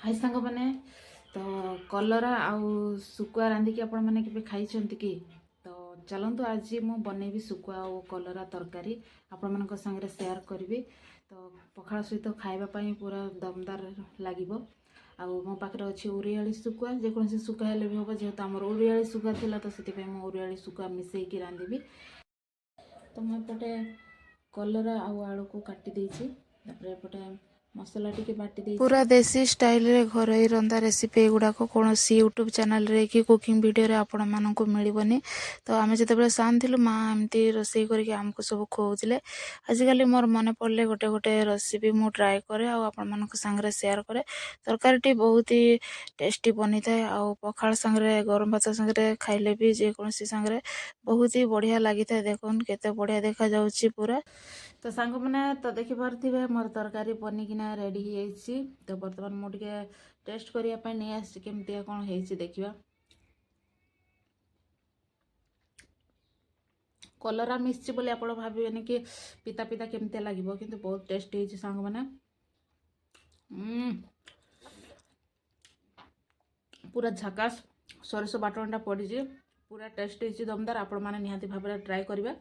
हाय सांग मैंने तो कलरा आउ सुकुआ रांधिकी आपण मैंने केबे खाइछंती कि तो चलंतु आज मु बनैबी सुकुआ आउ कलरा तरकारी आपण मानक संगे शेयर करबी। तो पखाळ सहित खाइबा पई पूरा दमदार लागिबो। आउ मो पाखरे अछि उरियाळी सुकुआ जे कोनसे सुकुआ हेले भी होबो जेहेतु हमर उरियाळी सुकुआ थिला तो सेति पई मु उरियाळी सुकुआ मिसै कि रांधिबी। तो मैं पटे कलरा आउ आलू को काटी देछि तापर पटे मसला टिके बाटी देछि। पूरा देसी स्टाइल रे घरोई रंधा रेसिपी एगुड़ाक कौन यूट्यूब चैनल रे कि कुकिंग वीडियो रे आपण मानक मिलबनी। तो आम जो सान थिलु माँ एमती रोसई करके आमको सब खुआउले। आजिकल मोर मन पड़े गोटे गोटे रेसिपी मु ट्राए करे आपण मानक संगे शेयर करे। तरकारी बहुत ही टेस्टी बनी थाए आउ पखाल संगे गरम भात संगे खाइले भी जेकोसी संगे बहुत ही बढ़िया लगी था। देखुन केते बढ़िया देखा जाउची पूरा। तो सांग मैंने तो देखि पारथिबे मोर तरकारी बनिकिना रेडी हो जाइछि। तो बर्तमान मु टिके टेस्ट करिया पय नै आछि केमतिया कोन हेइछि देखिबा। कलरा मिसछि बोली आपण भाबिबेनी कि पिता पिता केमतिया लागिबो किंतु बहुत टेस्टी हेइछि सांग माने। पूरा झकास सरस बाटणटा पड़िछि पूरा टेस्ट हेइछि दमदार। आपण माने निहाती भाबरे ट्राई करिबा।